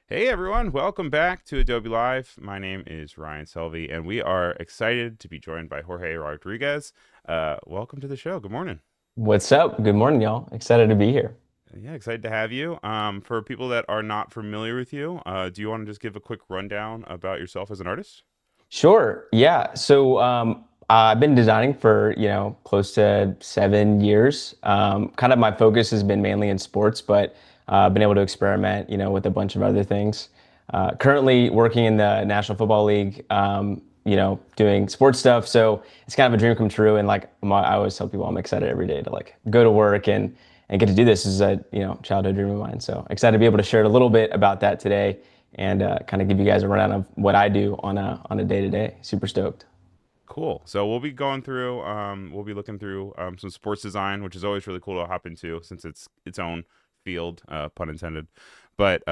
Hey everyone, welcome back to Adobe Live. My name is Ryan Selvey, and we are excited to be joined by Jorge Rodriguez. Welcome to the show. Good morning. What's up? Good morning, y'all. Excited to be here. Yeah, excited to have you. For people that are not familiar with you, do you want to just give a quick rundown about yourself as an artist? Sure. Yeah. I've been designing for, close to 7 years. Kind of my focus has been mainly in sports, but I've been able to experiment, with a bunch of other things. Currently working in the National Football League, doing sports stuff. So it's kind of a dream come true. And I always tell people I'm excited every day to go to work and get to do this. This is a, childhood dream of mine. So excited to be able to share a little bit about that today and kind of give you guys a rundown of what I do on a day to day. Super stoked. Cool. So we'll be going through, we'll be looking through some sports design, which is always really cool to hop into since it's its own field, pun intended. But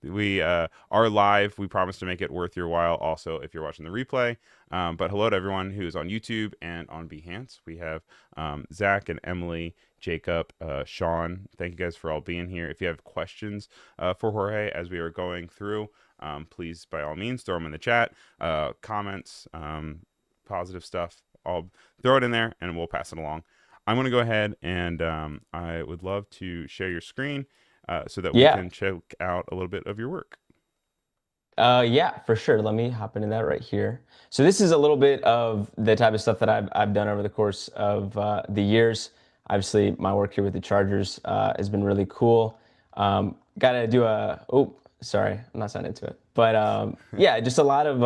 we are live. We promise to make it worth your while. Also, if you're watching the replay. But hello to everyone who's on YouTube and on Behance. We have Zach and Emily, Jacob, Sean. Thank you guys for all being here. If you have questions for Jorge as we are going through, please by all means throw them in the chat. Comments. Positive stuff. I'll throw it in there and we'll pass it along. I'm going to go ahead and I would love to share your screen so that we Yeah. can check out a little bit of your work. Yeah, for sure. Let me hop into that right here. So this is a little bit of the type of stuff that I've done over the course of the years. Obviously, my work here with the Chargers has been really cool. Got to do oh, sorry, I'm not signing into it. But yeah, just a lot of,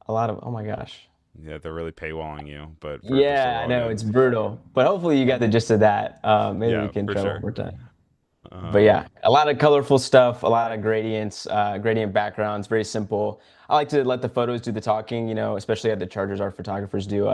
oh my gosh. Yeah, they're really paywalling you, but for just a Yeah, I little know good. it's brutal, but hopefully you got the gist of that. Maybe we Yeah, can for try one sure. more time. But Um, yeah, a lot of colorful stuff, a lot of gradients, gradient backgrounds, very simple. I like to let the photos do the talking, especially at the Chargers, our photographers do,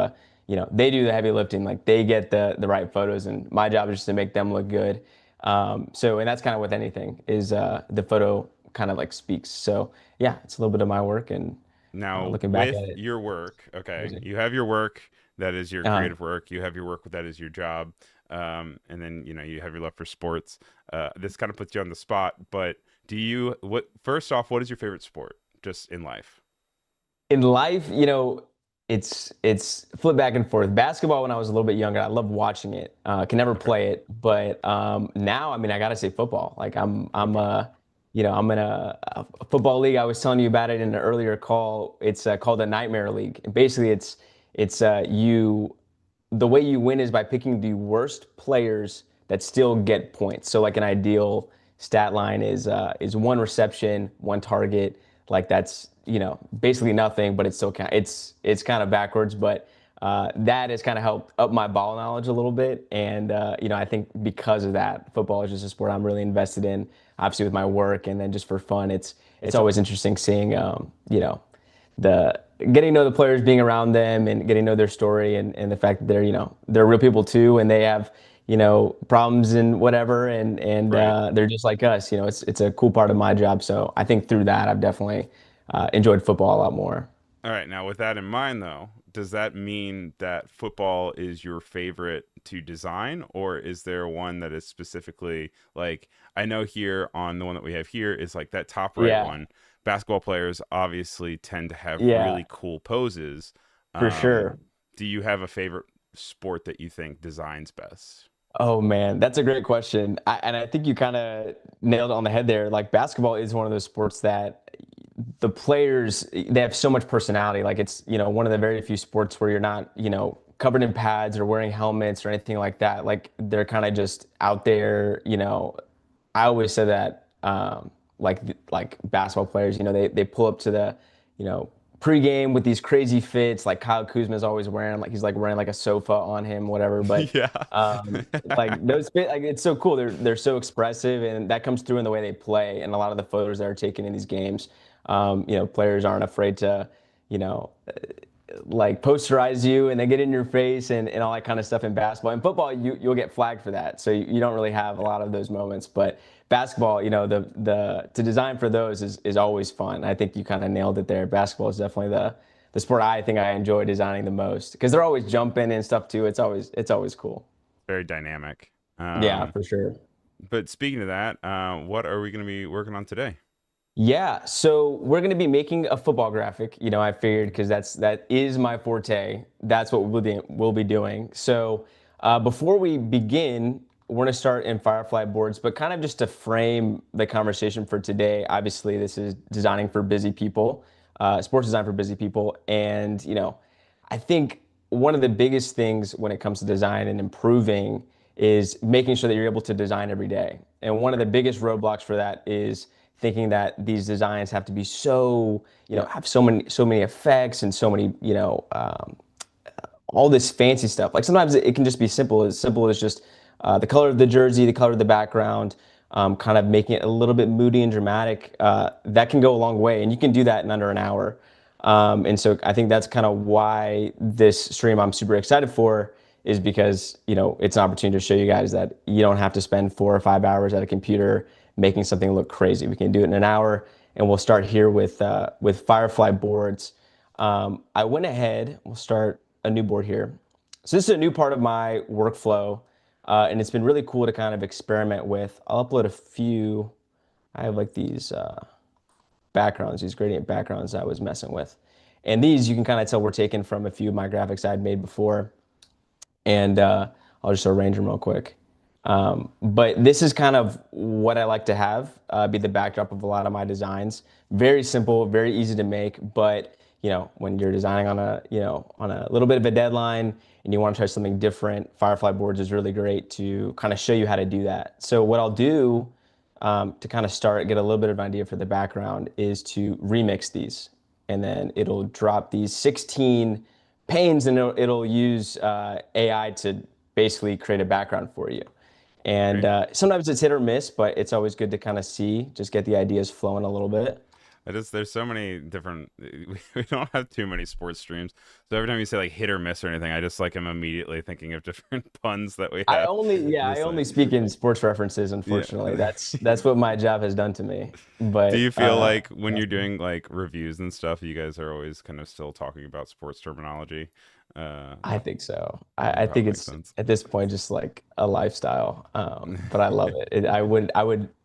they do the heavy lifting, like they get the right photos, and my job is just to make them look good. And that's kind of with anything is the photo kind of like speaks. So yeah, it's a little bit of my work and Now, looking back with at it, your work, okay, amazing. you have your work that is your Uh, creative work. You have your work that is your job, and then you have your love for sports. This kind of puts you on the spot. But do you what? First off, what is your favorite sport, just in life? in life, it's flip back and forth. Basketball when I was a little bit younger, I love watching it. Can never Okay, play it, but now, I mean, I gotta say football. Like football. I'm in a football league. I was telling you about it in an earlier call. It's called the Nightmare League. And basically, it's you. The way you win is by picking the worst players that still get points. So like an ideal stat line is one reception, one target. Like that's basically nothing, but it's still kind. It's kind of backwards, but that has kind of helped up my ball knowledge a little bit. And I think because of that, football is just a sport I'm really invested in. Obviously with my work, and then just for fun, it's always interesting seeing the getting to know the players, being around them, and getting to know their story, and the fact that they're real people too, and they have problems and whatever, and Right. they're just like us. It's a cool part of my job. So I think through that, I've definitely enjoyed football a lot more. All right. Now, with that in mind, though, does that mean that football is your favorite to design, or is there one that is specifically like I know here on the one that we have here is like that top right Yeah, one. Basketball players obviously tend to have yeah, really cool poses. for Um, sure. do you have a favorite sport that you think designs best? Oh man, that's a great question. And I think you kind of nailed it on the head there. Like basketball is one of those sports that the players they have so much personality. Like it's, one of the very few sports where you're not, covered in pads or wearing helmets or anything like that. Like they're kind of just out there. I always say that like basketball players, they pull up to the, you know, pregame with these crazy fits. Like Kyle Kuzma is always wearing like he's like wearing like a sofa on him, whatever. But Yeah. like those fit, like it's so cool. They're so expressive, and that comes through in the way they play. And a lot of the photos that are taken in these games, players aren't afraid to, you know, like posterize you and they get in your face and all that kind of stuff in basketball. In football, you'll get flagged for that. So you don't really have a lot of those moments. But basketball, the to design for those is always fun. I think you kind of nailed it there. Basketball is definitely the sport I think I enjoy designing the most because they're always jumping and stuff too. It's always cool. Very dynamic. Yeah, for sure. But speaking of that, what are we going to be working on today? Yeah, so we're going to be making a football graphic. I figured because that is my forte. That's what we'll be doing. So before we begin, we're going to start in Firefly Boards, but kind of just to frame the conversation for today. Obviously, this is designing for busy people, sports design for busy people, and I think one of the biggest things when it comes to design and improving is making sure that you're able to design every day. And one of the biggest roadblocks for that is thinking that these designs have to be so, have so many effects and so many, all this fancy stuff. Like sometimes it can just be simple as just the color of the jersey, the color of the background, kind of making it a little bit moody and dramatic. That can go a long way, and you can do that in under an hour. And so I think that's kind of why this stream I'm super excited for is because it's an opportunity to show you guys that you don't have to spend 4 or 5 hours at a computer making something look crazy. We can do it in an hour, and we'll start here with Firefly boards. I went ahead. We'll start a new board here. So this is a new part of my workflow, and it's been really cool to kind of experiment with. I'll upload a few. I have like these backgrounds, these gradient backgrounds I was messing with. And these you can kind of tell were taken from a few of my graphics I had made before. And I'll just arrange them real quick. But this is kind of what I like to have be the backdrop of a lot of my designs. Very simple, very easy to make, but when you're designing on a little bit of a deadline and you want to try something different, Firefly Boards is really great to kind of show you how to do that. So what I'll do to kind of start, get a little bit of an idea for the background is to remix these. And then it'll drop these 16 panes and it'll use AI to basically create a background for you. And Great. sometimes it's hit or miss, but it's always good to kind of see, just get the ideas flowing a little bit. There's so many different. We don't have too many sports streams, so every time you say like hit or miss or anything, I just like am immediately thinking of different puns that we I have. only, yeah, I Just only like, speak in sports references, yeah. unfortunately. That's what my job has done to me. Do But you feel like when you're doing like reviews and stuff, you guys are always kind of still talking about sports terminology? Uh, I think so. that I think probably makes it's sense. at this point just like a lifestyle. But I love it.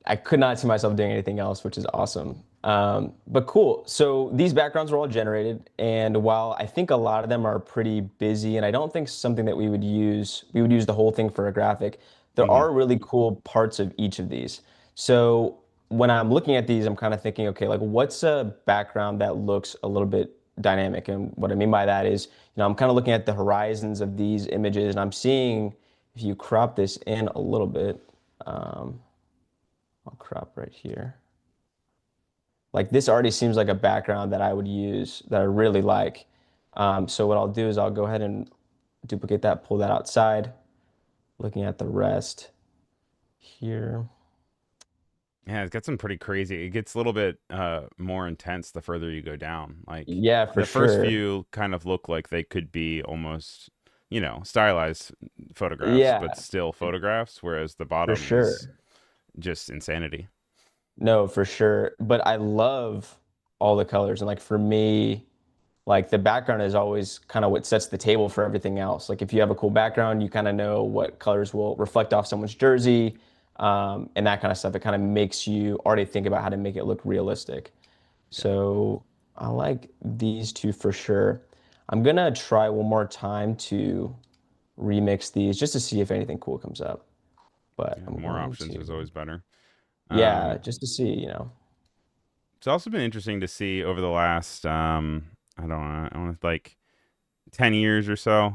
I could not see myself doing anything else, which is awesome. But cool. So these backgrounds are all generated, and while I think a lot of them are pretty busy, and I don't think something that we would use the whole thing for a graphic. There Hmm. are really cool parts of each of these. So when I'm looking at these, I'm kind of thinking, okay, like what's a background that looks a little bit dynamic? And what I mean by that is, I'm kind of looking at the horizons of these images, and I'm seeing if you crop this in a little bit, um, I'll crop right here. Like this already seems like a background that I would use that I really like. So what I'll do is I'll go ahead and duplicate that, pull that outside, looking at the rest here. Yeah, it's got some pretty crazy. It gets a little bit more intense the further you go down. Like Yeah, for the first sure. few kind of look like they could be almost, stylized photographs, but Yeah, still photographs, whereas the for bottom is sure. just insanity. No, for sure. But I love all the colors. And like for me, like the background is always kind of what sets the table for everything else. Like if you have a cool background, you kind of know what colors will reflect off someone's jersey, and that kind of stuff. It kind of makes you already think about how to make it look realistic. Yeah. So I like these two for sure. I'm gonna try one more time to remix these just to see if anything cool comes up. But Yeah, I'm more going options is to, always better. yeah, Um, just to see. it's also been interesting to see over the last, I don't know, I want to like 10 years or so,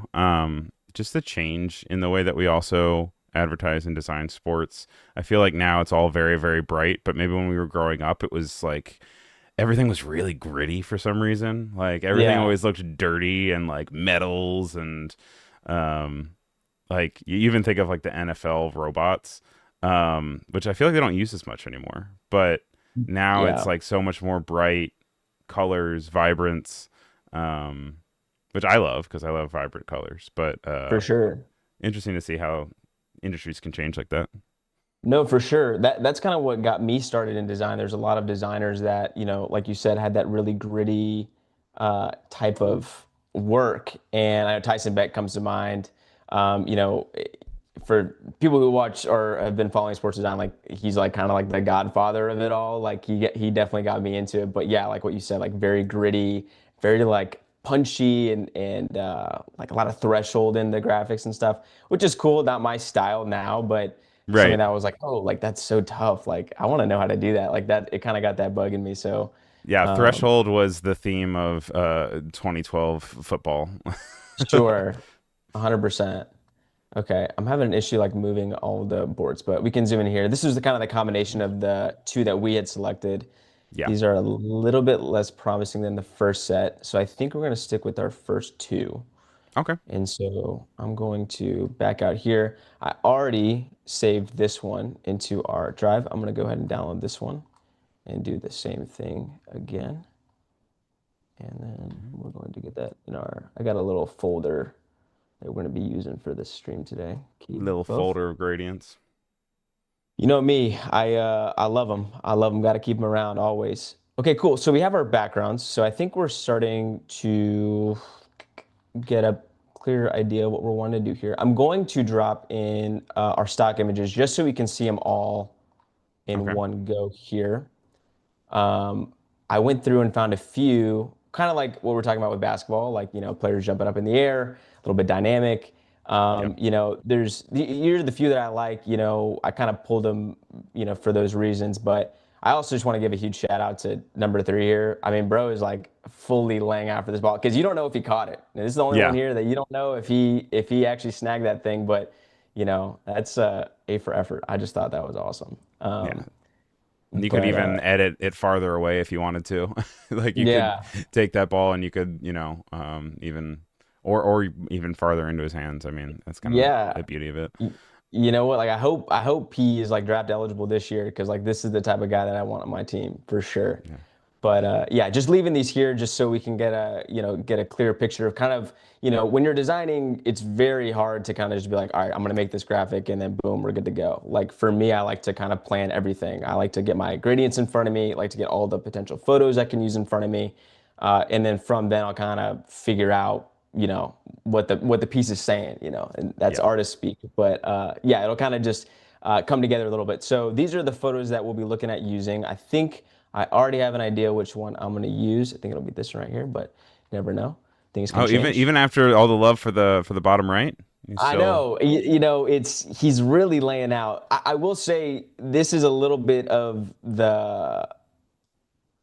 just the change in the way that we also advertise and design sports. I feel like now it's all very, very bright, but maybe when we were growing up, it was like everything was really gritty for some reason. Like everything Yeah, always looked dirty and like metals and, um, like you even think of like the NFL robots, which I feel like they don't use as much anymore. But now it's yeah, like so much more bright colors, vibrance, um, which I love because I love vibrant colors. But for sure. interesting to see how industries can change like that. No, for sure. That's kind of what got me started in design. There's a lot of designers that, like you said, had that really gritty type of work. And I know Tyson Beck comes to mind. for people who watch or have been following sports design, like he's like kind of like the godfather of it all. Like he definitely got me into it. But yeah, like what you said, like very gritty, very like punchy and like a lot of threshold in the graphics and stuff, which is cool. Not my style now, but something Right. that was like, oh, like that's so tough. Like I want to know how to do that. Like that, it kind of got that bug in me. So Yeah, um, Threshold was the theme of 2012 football. sure, 100%. Okay, I'm having an issue like moving all the boards, but we can zoom in here. This is the kind of the combination of the two that we had selected. Yeah. These are a little bit less promising than the first set, so I think we're going to stick with our first two. Okay. And so I'm going to back out here. I already saved this one into our drive. I'm going to go ahead and download this one and do the same thing again. And then we're going to get that in our, I got a little folder that we're going to be using for this stream today. Keep Little both. folder of gradients. You know me, I love them. I love them. Got to keep them around always. Okay, cool. So we have our backgrounds. So I think we're starting to get a clear idea of what we're wanting to do here. I'm going to drop in our stock images just so we can see them all in Okay. one go here. Um, I went through and found a few, kind of like what we're talking about with basketball, like, players jumping up in the air, a little bit dynamic. Yep. You're the few that I like, I kind of pulled them, for those reasons. But I also just want to give a huge shout out to number 3 here. I mean, bro is like fully laying out for this ball because you don't know if he caught it. And this is the only one Yeah. here that you don't know if he actually snagged that thing. But, that's A for effort. I just thought that was awesome. Yeah. You could But even edit it farther away if you wanted to. Like you could yeah. take that ball and you could, even or even farther into his hands. I mean, that's kind of Yeah. the beauty of it. Y- You know what? Like I hope he is like draft eligible this year because like this is the type of guy that I want on my team for sure. Yeah. But yeah, just leaving these here just so we can get a clear picture of kind of, when you're designing, it's very hard to kind of just be like, all right, I'm gonna make this graphic and then boom, we're good to go. Like for me, I like to kind of plan everything. I like to get my gradients in front of me, like to get all the potential photos I can use in front of me. And then from then I'll kind of figure out, what the piece is saying, and that's Yeah. artist speak. But yeah, it'll kind of just come together a little bit. So these are the photos that we'll be looking at using. I think I already have an idea which one I'm going to use. I think it'll be this one right here, but you never know. Things can Oh, change. even after all the love for the bottom right, you I still. know, he's really laying out. I will say this is a little bit of the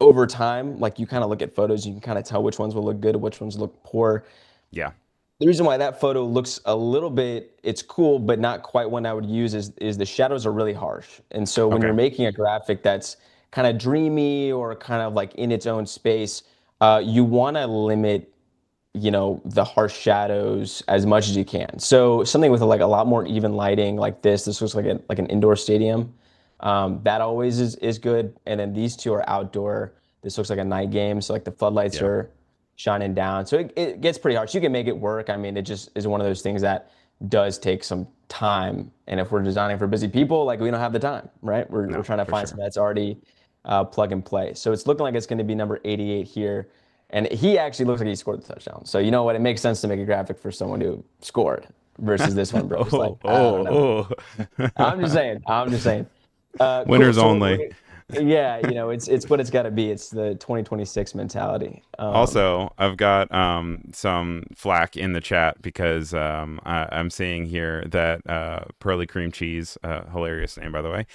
over time. Like you kind of look at photos, you can kind of tell which ones will look good, which ones look poor. Yeah. The reason why that photo looks a little bit, it's cool, but not quite one I would use is the shadows are really harsh. And so when Okay. you're making a graphic that's kind of dreamy or kind of like in its own space, you want to limit, the harsh shadows as much as you can. So something with like a lot more even lighting like this looks like an indoor stadium. That always is good. And then these two are outdoor. This looks like a night game. So like the floodlights Yeah. are shining down. So it gets pretty harsh. You can make it work. I mean, it just is one of those things that does take some time. And if we're designing for busy people, like we don't have the time, right? We're No, trying to for find sure. something that's already plug and play. So it's looking like it's going to be number 88 here. And he actually looks like he scored the touchdown. So you know what? It makes sense to make a graphic for someone who scored versus this one, bro. It's like, Oh, I don't know. oh, oh. I'm just saying. I'm just saying. Cool. Winners So only. yeah, it's what it's got to be. It's the 2026 mentality. Also, I've got some flack in the chat because I'm seeing here that Pearly Cream Cheese, hilarious name by the way,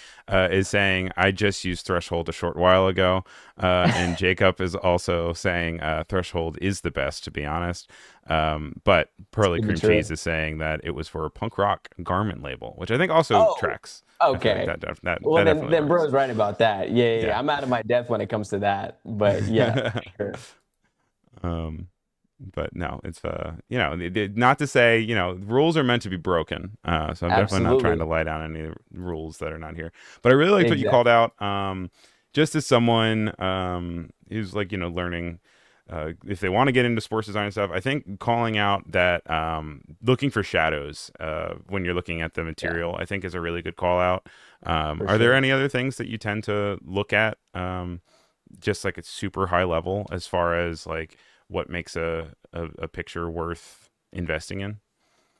is saying I just used Threshold a short while ago, and Jacob is also saying Threshold is the best to be honest. But Pearly Could be Cream true. Cheese is saying that it was for a punk rock garment label, which I think also Oh, tracks. I feel like okay. that Well, then, definitely then works. bro's right about that. Yeah, yeah, Yeah. yeah. I'm out of my depth when it comes to that. But yeah, for sure. um but no, it's not to say rules are meant to be broken. So I'm definitely not trying to Absolutely. lie down any rules that are not here. But I really liked what you called Exactly. out. Just as someone who's like learning. If they want to get into sports design and stuff, I think calling out that looking for shadows when you're looking at the Yeah, material, I think is a really good call out. for Are there sure. any other things that you tend to look at just like it's super high level as far as like what makes a picture worth investing in?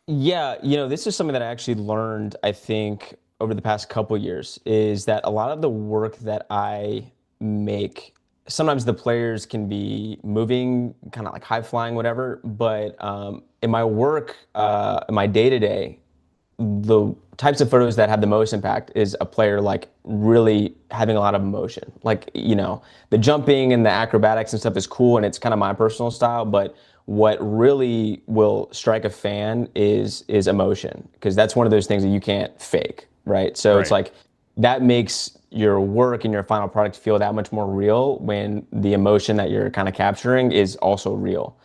Yeah, this is something that I actually learned, I think, over the past couple years, is that a lot of the work that I make, sometimes the players can be moving, kind of like high flying, whatever. But in my work, in my day to day, the types of photos that have the most impact is a player like really having a lot of emotion. Like, the jumping and the acrobatics and stuff is cool and it's kind of my personal style, but what really will strike a fan is emotion because that's one of those things that you can't fake, right? So it's Right. like that makes your work and your final product feel that much more real when the emotion that you're kind of capturing is also real.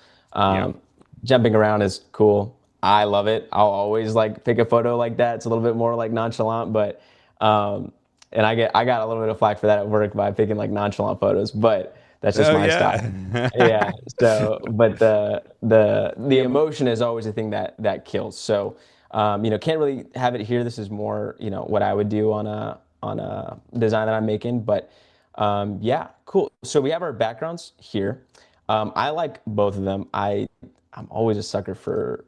Yeah. Um, Jumping around is cool. I love it. I'll always like pick a photo like that. It's a little bit more like nonchalant, but um, and I got a little bit of flack for that at work by picking like nonchalant photos, but that's just Oh my style. yeah. Yeah. So, but the emotion is always the thing that kills. So, can't really have it here. This is more, what I would do on a design that I'm making. But yeah, cool. So we have our backgrounds here. I like both of them. I'm always a sucker for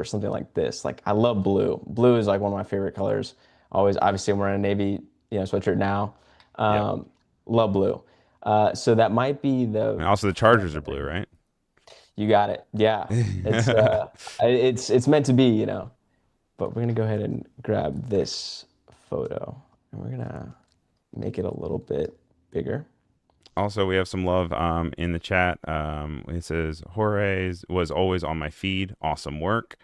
something like this. Like I love blue. Blue is like one of my favorite colors. Always, obviously, I'm wearing a navy, sweatshirt now. Yep. Um, Love blue. So that might be And the also the Chargers are blue, right? you got it. Yeah, it's it's meant to be. But we're gonna go ahead and grab this photo and we're gonna make it a little bit bigger. Also, we have some love in the chat. It says Jorge was always on my feed. Awesome work.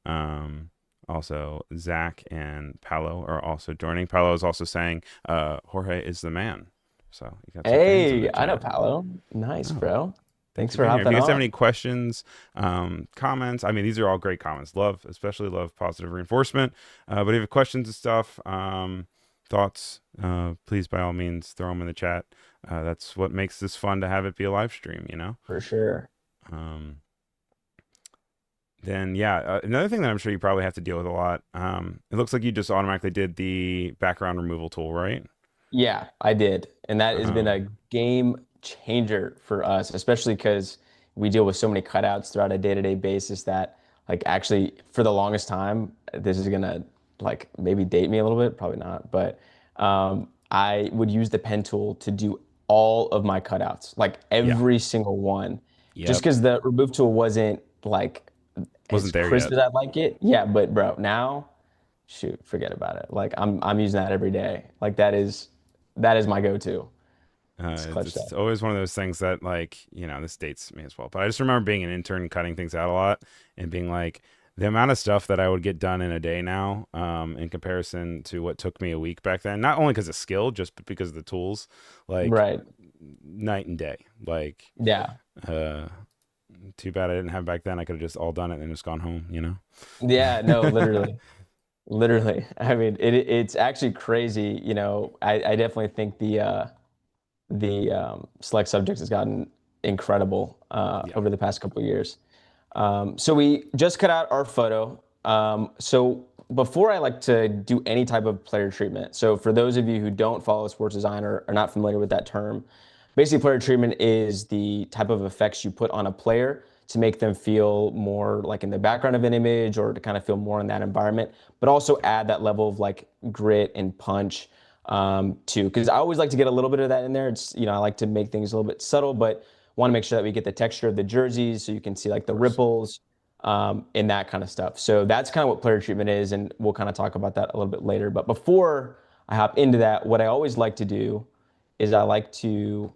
Um, Also, Zach and Paolo are also joining. Paolo is also saying Jorge is the man. So you got some fans in Hey, the I know chat. Paolo. Nice, Oh, bro. thanks Thanks for for being here. If you hopping guys have on. any questions, comments, I mean, these are all great comments. Love, especially love positive reinforcement. But if you have questions and stuff, thoughts, please by all means throw them in the chat. That's what makes this fun to have it be a live stream, you know? For sure. Um, then, yeah, another thing that I'm sure you probably have to deal with a lot. It looks like you just automatically did the background removal tool, right? Yeah, I did. And that has been a Um, game changer for us, especially because we deal with so many cutouts throughout a day-to-day basis that like actually for the longest time, this is gonna like maybe date me a little bit, probably not, but I would use the pen tool to do all of my cutouts, like yeah. every single one, just Yep. because the remove tool wasn't like as Wasn't there crisp yet. as I'd like it. Yeah, but bro, now shoot, forget about it. Like I'm using that every day. Like that is my go-to. It's clutch It's stuff. always one of those things that, like, this dates me as well. But I just remember being an intern cutting things out a lot and being like, the amount of stuff that I would get done in a day now, in comparison to what took me a week back then, not only because of skill, just because of the tools, like Right. night and day. Like, Yeah. uh, too bad I didn't have back then. I could have just all done it and just gone home, you know? Yeah, no, literally. Literally. I mean, it's actually crazy, I definitely think the select subjects has gotten incredible Yeah. over the past couple of years. So we just cut out our photo. So before I like to do any type of player treatment, so for those of you who don't follow sports design or are not familiar with that term, basically player treatment is the type of effects you put on a player to make them feel more like in the background of an image or to kind of feel more in that environment, but also add that level of like grit and punch too. Because I always like to get a little bit of that in there. It's, I like to make things a little bit subtle, but want to make sure that we get the texture of the jerseys so you can see like Of the course. ripples and that kind of stuff. So that's kind of what player treatment is, and we'll kind of talk about that a little bit later. But before I hop into that, what I always like to do is I like to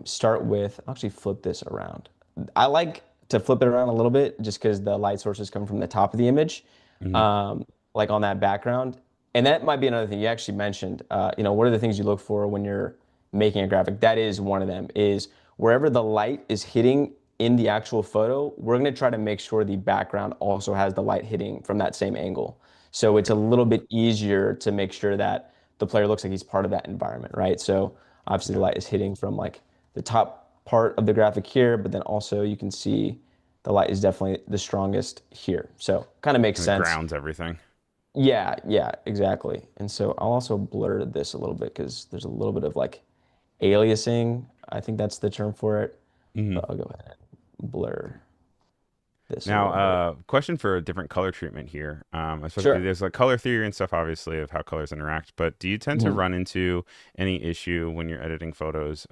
start with, I'll actually flip this around. I like to flip it around a little bit just because the light sources come from the top of the image, Hmm. um, like on that background. And that might be another thing you actually mentioned. What are the things you look for when you're making a graphic? That is one of them. Is wherever the light is hitting in the actual photo, we're going to try to make sure the background also has the light hitting from that same angle. So it's a Right. little bit easier to make sure that the player looks like he's part of that environment, right? So obviously the Yeah. light is hitting from like the top part of the graphic here, but then also you can see the light is definitely the strongest here. So kind of makes And it sense. grounds everything. Yeah, yeah, exactly. And so I'll also blur this a little bit because there's a little bit of like aliasing. I think that's the term for it. Hmm. But I'll go ahead and blur. this a Now, little bit. question for a different color treatment here. Especially Sure. there's like color theory and stuff, obviously, of how colors interact. But do you tend to Mhm. run into any issue when you're editing photos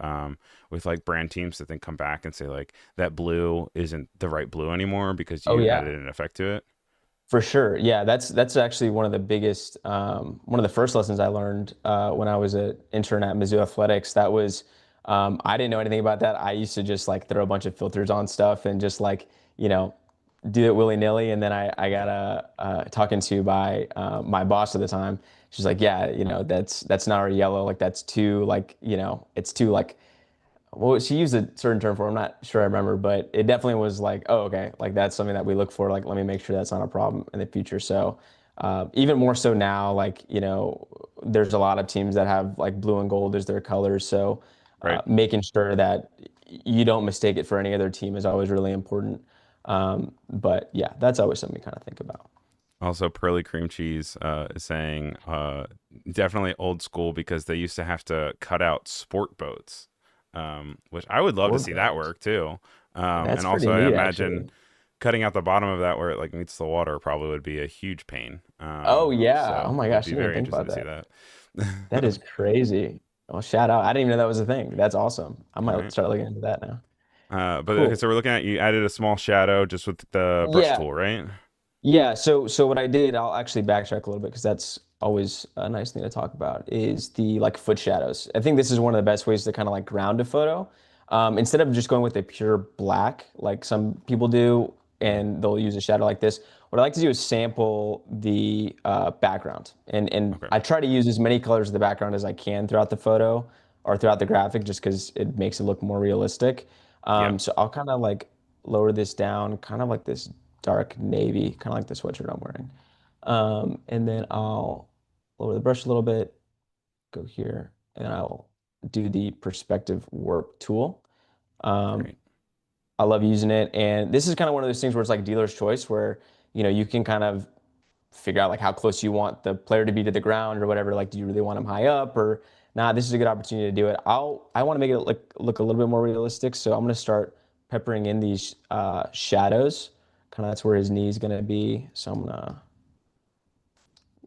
with like brand teams that then come back and say like that blue isn't the right blue anymore because Oh you yeah. added an effect to it? For sure. Yeah, that's actually one of the biggest, one of the first lessons I learned when I was an intern at Mizzou Athletics. That was, I didn't know anything about that. I used to just like throw a bunch of filters on stuff and just like, you know, do it willy-nilly. And then I got talking to by my boss at the time. She's like, yeah, that's not our yellow. Like that's too like, it's too like well, she used a certain term for it. I'm not sure I remember, but it definitely was like, oh, okay, like that's something that we look for. Like, let me make sure that's not a problem in the future. So, even more so now, like, there's a lot of teams that have like blue and gold as their colors. So, Right. making sure that you don't mistake it for any other team is always really important. But yeah, that's always something to kind of think about. Also, Pearly Cream Cheese is saying definitely old school because they used to have to cut out sport boats, which I would love to Or see that both. work too. And That's also, pretty I neat, imagine actually. cutting out the bottom of that where it like meets the water probably would be a huge pain. Oh yeah. Oh So my would gosh, I be didn't even very think interesting about to see that. that. That is crazy. Well, shout out. I didn't even know that was a thing. That's awesome. I All might right. start looking into that now. But okay, Cool. so we're looking at you added a small shadow just with the brush Yeah. tool, right? Yeah. So what I did, I'll actually backtrack a little bit because that's always a nice thing to talk about, is the like foot shadows. I think this is one of the best ways to kind of like ground a photo. Instead of just going with a pure black, like some people do, Mhm. and they'll use a shadow like this. What I like to do is sample the background, and Okay. I try to use as many colors of the background as I can throughout the photo or throughout the graphic, just because it makes it look more realistic. Yeah. So I'll kind of like lower this down, kind of like this dark navy, kind of like the sweatshirt I'm wearing. And then I'll lower the brush a little bit, go here, and I'll do the perspective warp tool. Um, Great. I love using it. And this is kind of one of those things where it's like dealer's choice, where, you can kind of figure out like how close you want the player to be to the ground or whatever. Like, do you really want him high up or not? This is a good opportunity to do it. I want to make it look a little bit more realistic. So I'm going to start peppering in these shadows. Kind of that's where his knee is going to be. So I'm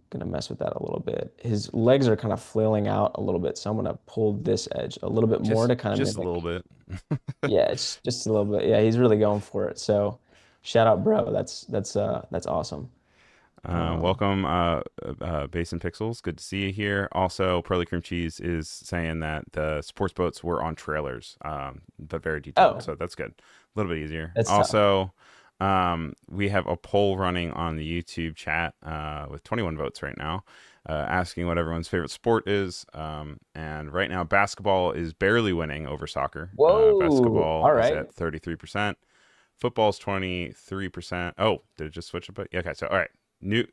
gonna mess with that a little bit. His legs are kind of flailing out a little bit, so I'm gonna pull this edge a little bit more Just to kind of just a little mimic. bit. Yeah, it's just a little bit. Yeah, he's really going for it. So, shout out, bro. That's awesome. Um, Welcome, Base and Pixels. Good to see you here. Also, Pearly Cream Cheese is saying that the sports boats were on trailers, but very detailed. oh, So that's good. A little bit easier. that's tough. Also, we have a poll running on the YouTube chat with 21 votes right now, asking what everyone's favorite sport is. And right now, basketball is barely winning over soccer. Whoa. Basketball All is right. at 33%. Football's 23%. Oh, did it just switch a bit? Yeah, okay, so all right. New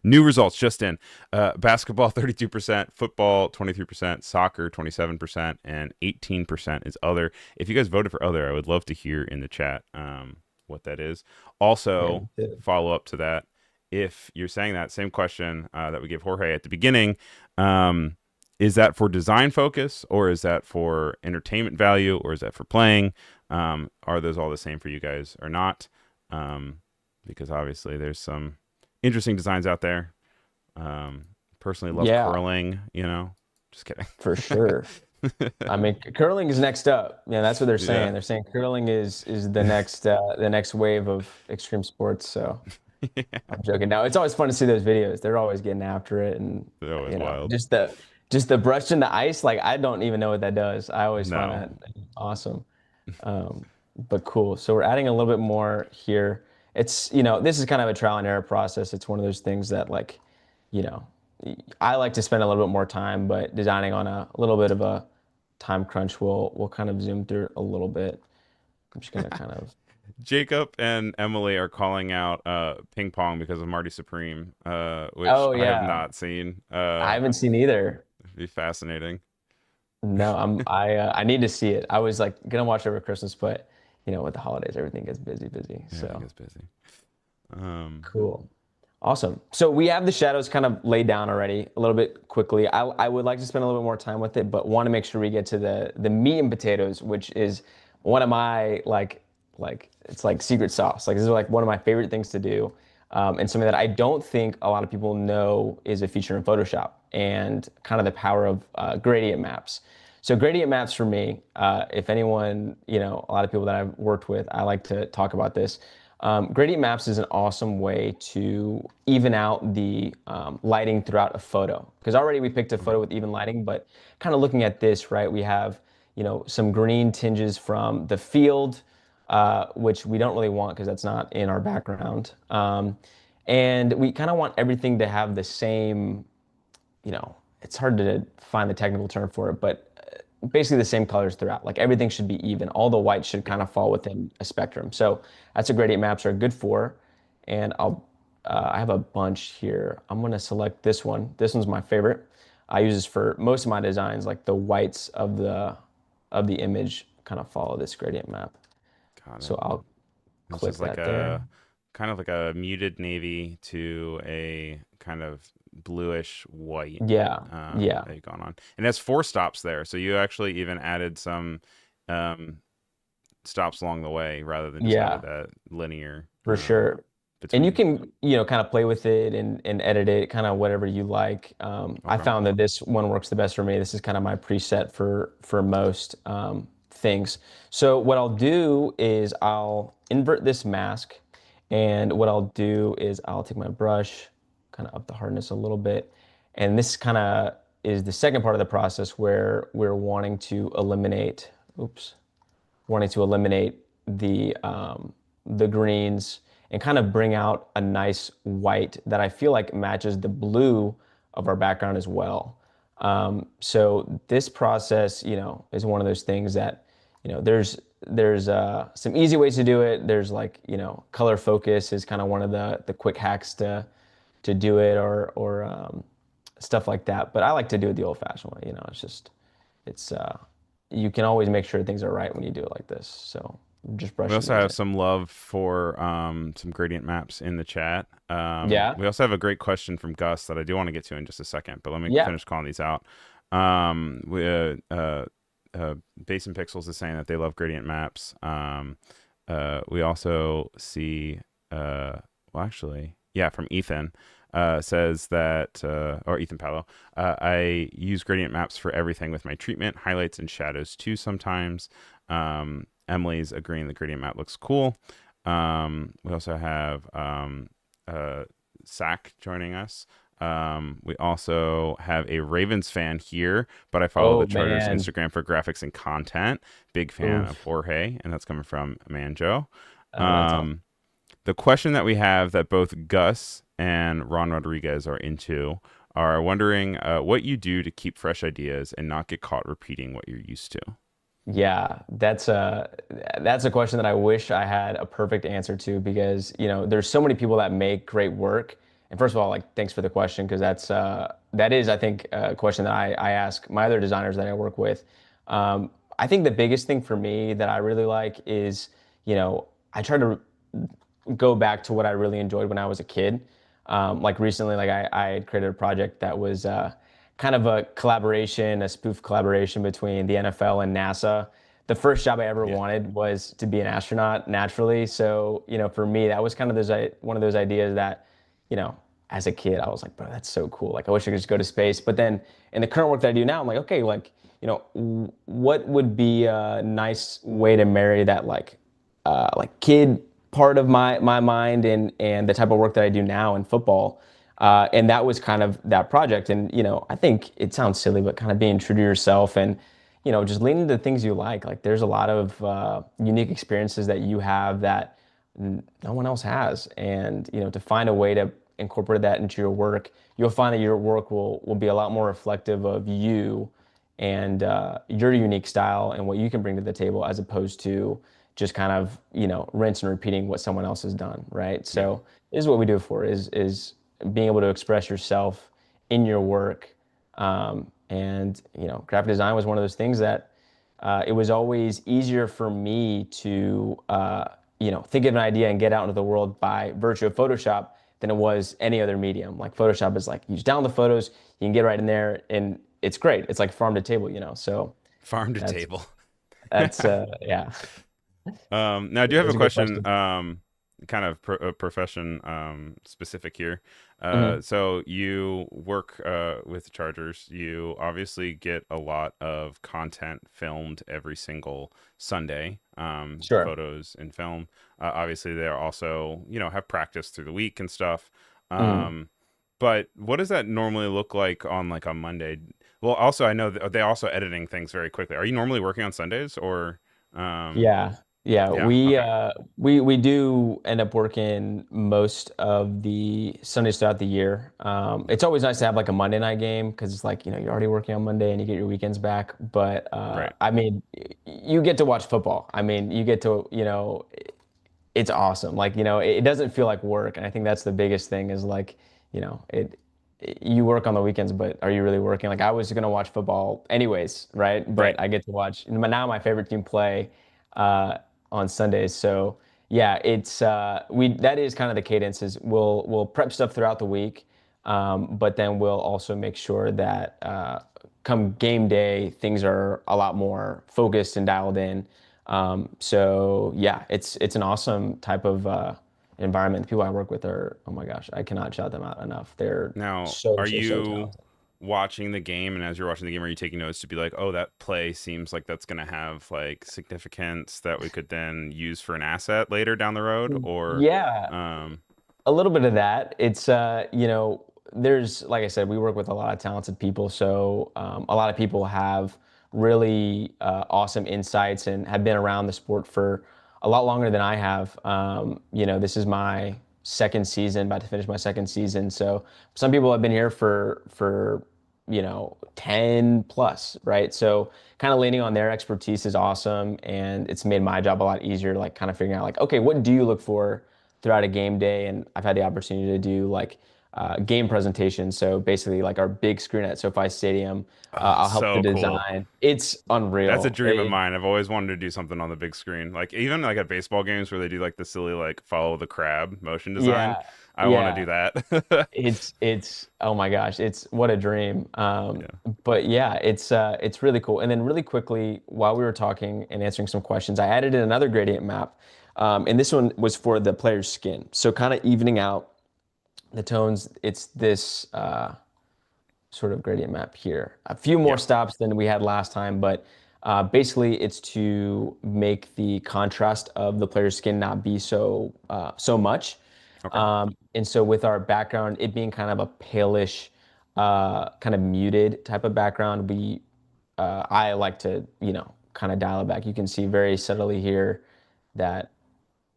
new results just in. Basketball 32%, football 23%, soccer 27%, and 18% is other. If you guys voted for other, I would love to hear in the chat what that is. Yeah. Also, follow up to that. If you're saying that same question that we gave Jorge at the beginning, is that for design focus or is that for entertainment value or is that for playing? Are those all the same for you guys or not? Because obviously there's some interesting designs out there. Personally love Yeah, curling, just kidding. for sure. I mean, curling is next up. Yeah, that's what they're Yeah. saying. They're saying curling is the next wave of extreme sports. So. Yeah. I'm joking. Now it's always fun to see those videos. They're always getting after it, and They're always wild. just the brush in the ice. Like I don't even know what that does. I always find No. that awesome. Um, but cool. So we're adding a little bit more here. It's this is kind of a trial and error process. It's one of those things that like you know I like to spend a little bit more time, but designing on a little bit of a time crunch, we'll kind of zoom through a little bit. I'm just gonna kind of. Jacob and Emily are calling out ping pong because of Marty Supreme, which Oh I have yeah, not seen. I haven't seen either. It'd be fascinating. No, I need to see it. I was like gonna watch it over Christmas, but with the holidays, everything gets busy. Everything So is busy. Um, cool. Awesome. So we have the shadows kind of laid down already a little bit quickly. I would like to spend a little bit more time with it, but want to make sure we get to the meat and potatoes, which is one of my like like it's like secret sauce. Like this is like one of my favorite things to do, and something that I don't think a lot of people know is a feature in Photoshop and kind of the power of gradient maps. So gradient maps for me, if anyone, a lot of people that I've worked with, I like to talk about this. Gradient maps is an awesome way to even out the lighting throughout a photo. Because already we picked a Okay. photo with even lighting, but kind of looking at this, right, we have, some green tinges from the field, which we don't really want because that's not in our background. And we kind of want everything to have the same, it's hard to find the technical term for it, but basically the same colors throughout. Like everything should be even. All the whites should Yeah. kind of fall within a spectrum. So that's what gradient maps are good for. And I have a bunch here. I'm gonna select this one. This one's my favorite. I use this for most of my designs, like the whites of the image kind of follow this gradient map. Got So it. I'll It's click just like that there. a kind of like a muted navy to a kind of bluish white Yeah, yeah, that you've gone on. And it has four stops there. So you actually even added some um, stops along the way rather than just have it yeah. that linear For sure. And you between. can, kind of play with it and edit it kind of whatever you like. I Okay. found that this one works the best for me. This is kind of my preset for most things. So what I'll do is I'll invert this mask, and what I'll do is I'll take my brush, kind of up the hardness a little bit, and this kind of is the second part of the process where we're wanting to eliminate, oops, wanting to eliminate the greens and kind of bring out a nice white that I feel like matches the blue of our background as well. So this process, is one of those things that, there's some easy ways to do it. There's like, color focus is kind of one of the quick hacks to do it, or stuff like that. But I like to do it the old-fashioned way. It's just it's you can always make sure things are right when you do it like this. So just We brushing also these have in. some love for some gradient maps in the chat. Yeah, We also have a great question from Gus that I do want to get to in just a second, but let me yeah. finish calling these out. Base and Pixels is saying that they love gradient maps. We also see, well, actually, yeah, from Ethan. Says that, or Ethan Palo, I use gradient maps for everything with my treatment, highlights, and shadows too sometimes. Emily's agreeing the gradient map looks cool. We also have Sack joining us. We also have a Ravens fan here, but I follow the Oh Chargers man. Instagram for graphics and content. Big fan of Oof. Jorge, and that's coming from Manjo. Oh, that's awesome. Um, the question that we have that both Gus and Ron Rodriguez are into are wondering what you do to keep fresh ideas and not get caught repeating what you're used to. Yeah, that's a question that I wish I had a perfect answer to, because there's so many people that make great work. And first of all, like, thanks for the question, because that is, I think, a question that I ask my other designers that I work with. I think the biggest thing for me that I really like is, I try to go back to what I really enjoyed when I was a kid. Like recently, like I had created a project that was kind of a collaboration, a spoof collaboration between the NFL and NASA. The first job I ever Yeah. wanted was to be an astronaut naturally. So, for me, that was kind of one of those ideas that, as a kid, I was like, bro, that's so cool. Like, I wish I could just go to space. But then in the current work that I do now, I'm like, okay, like, what would be a nice way to marry that, like kid part of my mind and the type of work that I do now in football. And that was kind of that project. And I think it sounds silly, but kind of being true to yourself and just leaning into the things you like. Like there's a lot of unique experiences that you have that no one else has, and to find a way to incorporate that into your work, you'll find that your work will be a lot more reflective of you and your unique style and what you can bring to the table, as opposed to just kind of rinse and repeating what someone else has done, right? Yeah. So this is what we do it for, is being able to express yourself in your work. And graphic design was one of those things that it was always easier for me to think of an idea and get out into the world by virtue of Photoshop than it was any other medium. Like Photoshop is like, you just download the photos, you can get right in there, and it's great. It's like farm to table. So Farm to that's table. that's yeah. Now I do have a That's a good question, question. kind of profession specific here. Hmm. So you work with Chargers. You obviously get a lot of content filmed every single Sunday, Sure. photos and film. Obviously, they're also, have practice through the week and stuff. Hmm. But what does that normally look like on like on Monday? Well, also I know that they also editing things very quickly. Are you normally working on Sundays or? Um, Yeah. Yeah, yeah. we Okay. uh we do end up working most of the Sundays throughout the year. It's always nice to have like a Monday night game because it's like, you're already working on Monday and you get your weekends back. But Right. I mean, you get to watch football. I mean, you get to, it's awesome. Like, it doesn't feel like work. And I think that's the biggest thing is like, you work on the weekends, but are you really working? Like I was going to watch football anyways, right? Right. But I get to watch now my favorite team play uh, on Sundays. So yeah, that is kind of the cadence is we'll prep stuff throughout the week. But then we'll also make sure that come game day, things are a lot more focused and dialed in. So yeah, it's an awesome type of environment. The people I work with are, oh my gosh, I cannot shout them out enough. They're Now, so, are so, so you talented. watching the game, and as you're watching the game, are you taking notes to be like, oh, that play seems like that's going to have like significance that we could then use for an asset later down the road? Or, Yeah, um, a little bit of that. It's there's like I said, we work with a lot of talented people, so a lot of people have really awesome insights and have been around the sport for a lot longer than I have. This is my second season, about to finish my second season. So some people have been here for 10 plus, right? So kind of leaning on their expertise is awesome, and it's made my job a lot easier, like kind of figuring out like, okay, what do you look for throughout a game day? And I've had the opportunity to do like game presentations. So basically, like our big screen at SoFi Stadium, oh, I'll help the so cool. design. It's That's a unreal. dream of mine. I've always wanted to do something on the big screen. Like even like at baseball games where they do like the silly like follow the crab motion design. Yeah, I want to yeah. do that. It's oh my gosh, it's what a dream. Yeah. But yeah, it's really cool. And then really quickly, while we were talking and answering some questions, I added in another gradient map. And this one was for the player's skin. So kind of evening out the tones. It's this sort of gradient map here. A few more Yeah. stops than we had last time, but basically it's to make the contrast of the player's skin not be so much. Okay. And so with our background, it being kind of a palish, kind of muted type of background, I like to, kind of dial it back. You can see very subtly here that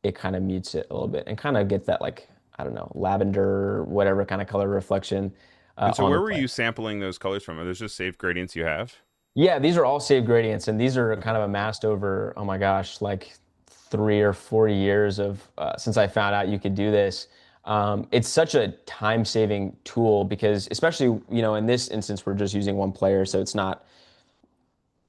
it kind of mutes it a little bit and kind of gets that like, I don't know, lavender, whatever kind of color reflection And so on the where were play. you sampling those colors from? Are those just saved gradients you have? Yeah, these are all saved gradients, and these are Okay. kind of amassed over, oh my gosh, like 3 or 4 years of since I found out you could do this. It's such a time-saving tool because, especially, in this instance, we're just using one player, so it's not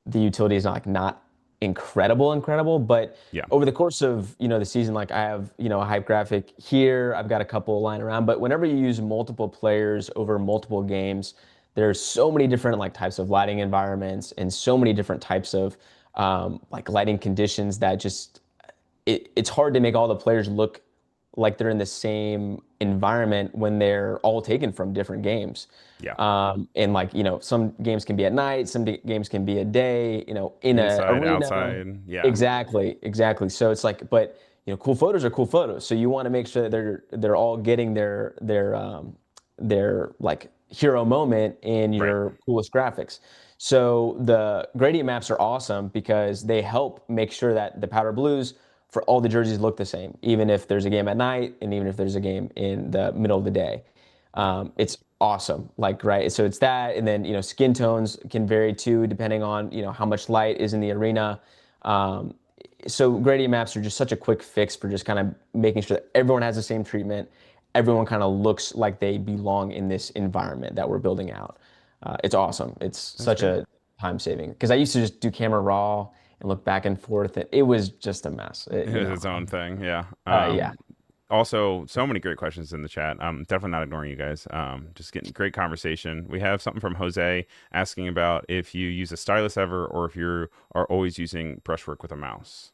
the utility is not like not incredible, but Yeah. over the course of the season, like I have a hype graphic here, I've got a couple lying around, but whenever you use multiple players over multiple games, there's so many different like types of lighting environments and so many different types of like lighting conditions that just it's hard to make all the players look like they're in the same environment when they're all taken from different games. Yeah. And like, some games can be at night, some games can be a day, in a Inside, arena. outside. Yeah. Exactly. So it's like, but cool photos are cool photos. So you want to make sure that they're all getting their like hero moment in Right. your coolest graphics. So the gradient maps are awesome because they help make sure that the powder blues for all the jerseys look the same, even if there's a game at night and even if there's a game in the middle of the day. Yeah. It's awesome. Like, right. So it's that. And then, skin tones can vary too, depending on, how much light is in the arena. Um, so gradient maps are just such a quick fix for just kind of making sure that everyone has the same treatment. Everyone kind of looks like they belong in this environment that we're building out. It's awesome. It's That's such great. a time saving because I used to just do camera raw and look back and forth. And it was just a mess. It is its own thing. Yeah. Yeah. Also, so many great questions in the chat. I'm definitely not ignoring you guys. Just getting great conversation. We have something from Jose asking about if you use a stylus ever or if you are always using brushwork with a mouse.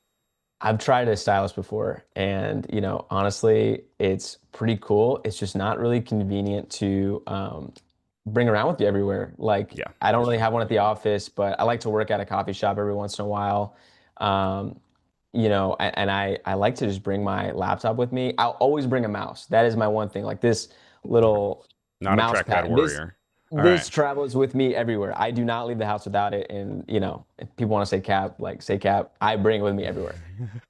I've tried a stylus before, and honestly, it's pretty cool. It's just not really convenient to bring around with you everywhere. Like, Yeah, I don't that's really true. have one at the office, but I like to work at a coffee shop every once in a while. Um, and I like to just bring my laptop with me. I'll always bring a mouse. That is my one thing. Like this Okay. little Not a mouse trackpad pad. This warrior. All right. this travels with me everywhere. I do not leave the house without it. And if people want to say cap, like say cap, I bring it with me everywhere.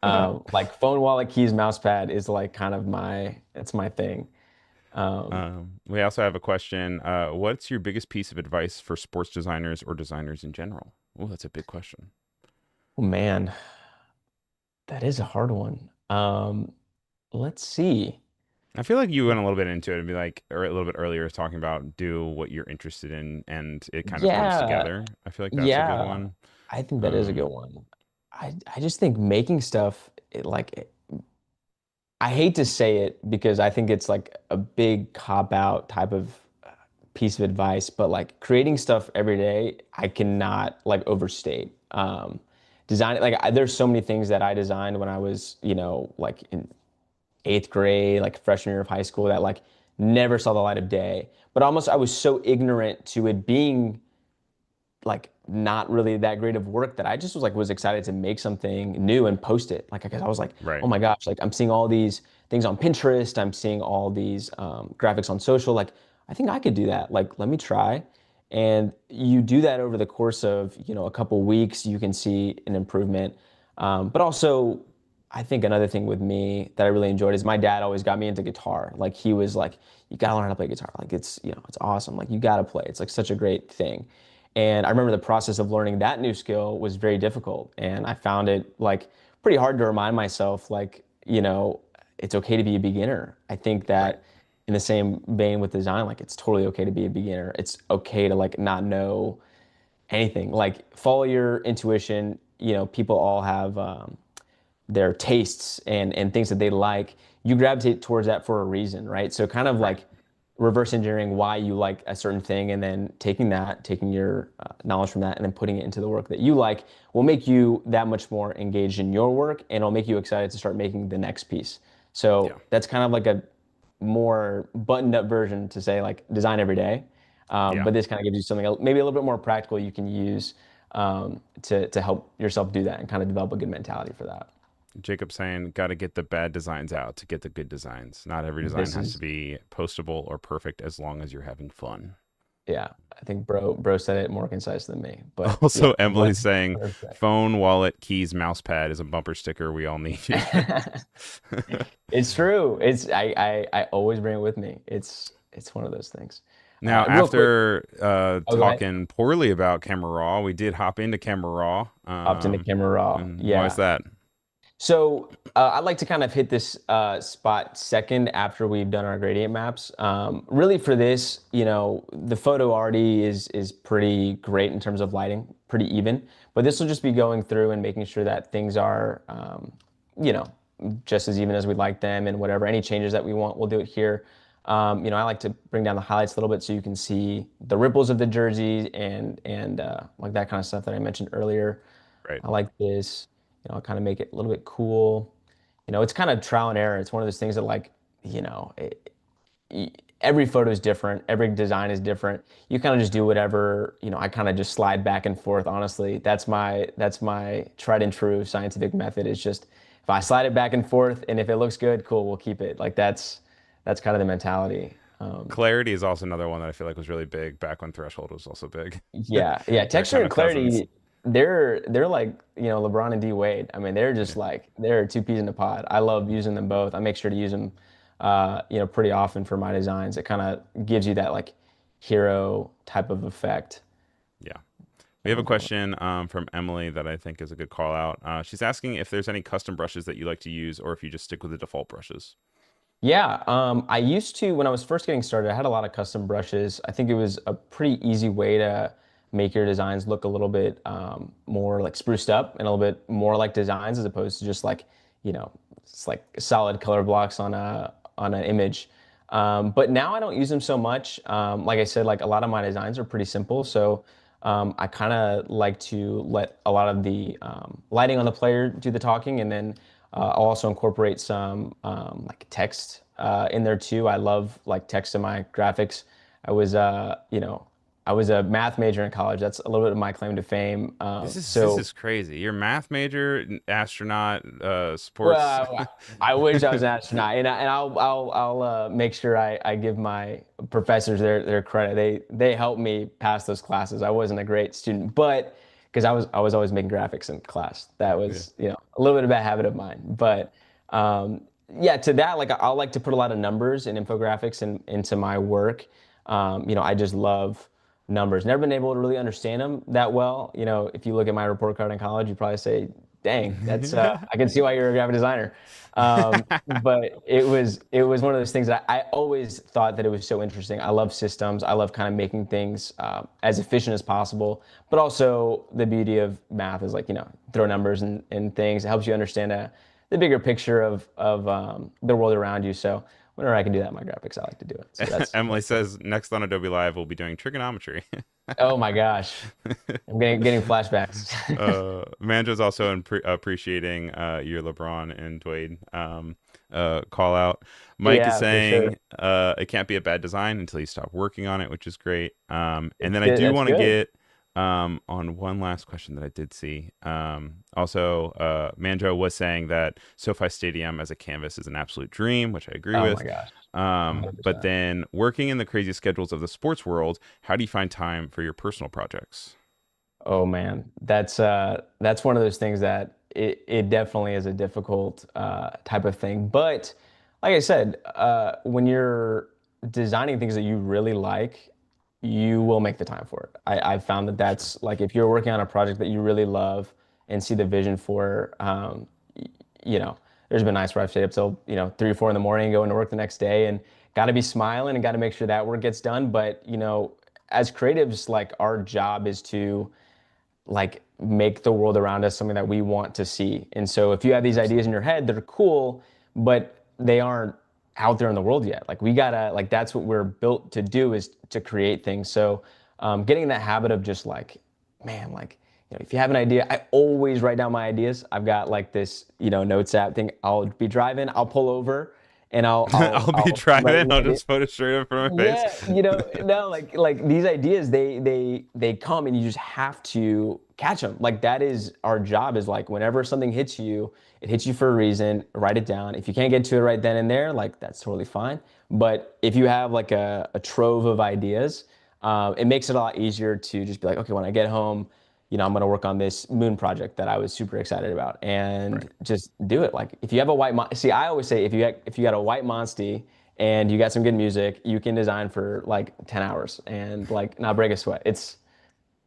Like phone, wallet, keys, mouse pad is like kind of it's my thing. Um, We also have a question. What's your biggest piece of advice for sports designers or designers in general? Oh, that's a big question. oh man, that is a hard one. Let's see. I feel like you went a little bit into it and be like, or a little bit earlier, talking about do what you're interested in, and it kind of comes Yeah, together. I feel like that's a good yeah, one. I think that is a good Um, one. I just think making stuff I hate to say it because I think it's like a big cop out type of piece of advice, but like creating stuff every day, I cannot like overstate. Design like there's so many things that I designed when I was, like in eighth grade, like freshman year of high school that like never saw the light of day. But almost I was so ignorant to it being like not really that great of work that I just was excited to make something new and post it. Like because I was like, right. oh my gosh, like I'm seeing all these things on Pinterest, I'm seeing all these graphics on social. Like I think I could do that. Like let me try. And you do that over the course of a couple weeks, you can see an improvement. But also, I think another thing with me that I really enjoyed is my dad always got me into guitar. Like he was like, you gotta learn how to play guitar. Like it's awesome. Like you gotta play. It's like such a great thing. And I remember the process of learning that new skill was very difficult. And I found it like pretty hard to remind myself, like, it's okay to be a beginner. I think Right. that in the same vein with design, like it's totally okay to be a beginner. It's okay to like not know anything. Like follow your intuition. People all have their tastes and things that they like. You gravitate towards that for a reason, right? So kind of Right. like reverse engineering why you like a certain thing and then taking your knowledge from that and then putting it into the work that you like will make you that much more engaged in your work and it'll make you excited to start making the next piece. Yeah. So that's kind of like a more buttoned up version to say like design every day. Yeah. But this kind of gives you something maybe a little bit more practical you can use to help yourself do that and kind of develop a good mentality for that. Jacob saying, got to get the bad designs out to get the good designs. Not every design This has to is be postable or perfect as long as you're having fun. Yeah, I think bro said it more concise than me, but yeah, Also, Emily's saying, 100%. phone, wallet, keys, mouse pad is a bumper sticker we all need. It's true. I always bring it with me. It's one of those things. Now, Real quick. after Oh, go ahead. talking poorly about Camera Raw, we did hop into Camera Raw. Opt into camera raw. And why is Yeah. that? So I'd like to kind of hit this spot second after we've done our gradient maps. Really for this, the photo already is pretty great in terms of lighting, pretty even. But this will just be going through and making sure that things are, you know, just as even as we like them and whatever. Any changes that we want, we'll do it here. I like to bring down the highlights a little bit so you can see the ripples of the jersey and like that kind of stuff that I mentioned earlier. Right. I like this. Kind of make it a little bit cool. It's kind of trial and error. It's one of those things that like, you know, every photo is different. Every design is different. You kind of just do whatever, I kind of just slide back and forth. Honestly, that's my tried and true scientific method. Is just if I slide it back and forth and if it looks good, cool, we'll keep it. Like that's kind of the mentality. Clarity is also another one that I feel like was really big back when Threshold was also big. Yeah, They're texture kind and of cousins. clarity, they're like, LeBron and D Wade. I mean, they're Yeah. just like they're two peas in a pod. I love using them both. I make sure to use them pretty often for my designs. It kind of gives you that like hero type of effect. Yeah. We have a question from Emily that I think is a good call out. She's asking if there's any custom brushes that you like to use or if you just stick with the default brushes. Yeah, I used to when I was first getting started, I had a lot of custom brushes. I think it was a pretty easy way to make your designs look a little bit more like spruced up and a little bit more like designs as opposed to just like, it's like solid color blocks on an image. But now I don't use them so much. Like I said, like a lot of my designs are pretty simple. So I kind of like to let a lot of the lighting on the player do the talking, and then I'll also incorporate some like text in there too. I love like text in my graphics. I was, I was a math major in college. That's a little bit of my claim to fame. This So is crazy. You're a math major, astronaut, sports. well, I wish I was an astronaut, and I'll make sure I give my professors their credit. They helped me pass those classes. I wasn't a great student, but because I was always making graphics in class. That Yeah. was a little bit of a bad habit of mine. But um, yeah, to that like I'll like to put a lot of numbers and infographics into my work. I just love numbers. Never been able to really understand them that well. If you look at my report card in college, you probably say, dang, that's I can see why you're a graphic designer. But it was one of those things that I always thought that it was so interesting. I love systems. I love kind of making things as efficient as possible. But also the beauty of math is like throw numbers and things. It helps you understand the bigger picture of the world around you. So whenever I can do that in my graphics, I like to do it. So Emily that's cool. says next on Adobe Live we'll be doing trigonometry. Oh my gosh, I'm getting flashbacks. Manjo's also appreciating your LeBron and Dwayne call out. Mike is Yeah, for saying sure. it can't be a bad design until you stop working on it, which is great. And then I Good. do That's want to good. get on one last question that I did see. Also, Manjo was saying that SoFi Stadium as a canvas is an absolute dream, which I agree Oh with. my gosh, But 100%. then working in the crazy schedules of the sports world, how do you find time for your personal projects? Oh man, that's one of those things that it definitely is a difficult type of thing. But like I said, when you're designing things that you really like, you will make the time for it. I've found that Sure. that's like if you're working on a project that you really love and see the vision for, you know, there's been nights where I've stayed up till 3 or 4 in the morning, going to work the next day, and got to be smiling and got to make sure that work gets done. But as creatives, like our job is to like make the world around us something that we want to see. And so if you have these ideas in Absolutely. your head that are cool, but they aren't out there in the world yet, like we gotta like that's what we're built to do is to create things. So getting in that habit of just like, man, like if you have an idea, I always write down my ideas. I've got like this notes app thing. I'll be driving, I'll pull over, and I'll I'll I'll be I'll write driving. the I'll idea. just put it straight up from my face. Yeah, no, like these ideas, they come and you just have to catch them. Like that is our job. Is like whenever something hits you, it hits you for a reason. Write it down. If you can't get to it right then and there, like that's totally fine. But if you have like a trove of ideas, it makes it a lot easier to just be like, okay, when I get home, I'm gonna work on this moon project that I was super excited about, Right. and just do it. Like if you have a see, I always say if you got a white Monstie and you got some good music, you can design for like 10 hours and like not break a sweat.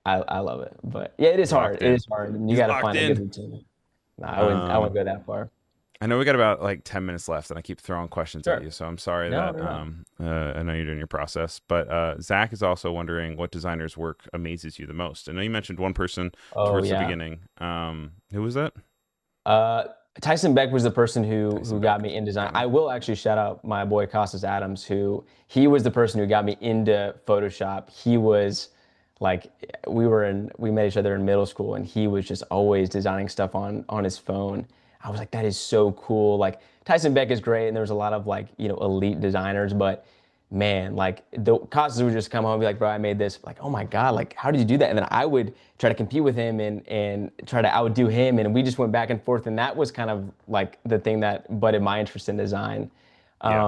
I love it. But yeah, it is hard. Locked It in. is hard. And you He's got to locked find a good in. routine. No, I wouldn't Um, go that far. I know we got about like 10 minutes left, and I keep throwing questions at Sure. you, so I'm sorry No, that no, no. I know you're doing your process. But Zach is also wondering what designer's work amazes you the most. I know you mentioned one person Oh towards the yeah. beginning. Who was that? Uh, Tyson Beck was the person who Tyson got Beck. me in design. Got I it. will actually shout out my boy Costas Adams, who he was the person who got me into Photoshop. He was like we met each other in middle school, and he was just always designing stuff on his phone. I was like, that is so cool. Like Tyson Beck is great, and there was a lot of like elite designers, but man, like the Costas would just come home and be like, bro, I made this. Like, oh my God, like how did you do that? And then I would try to compete with him and try to outdo him. And we just went back and forth. And that was kind of like the thing that budded my interest in design. Yeah.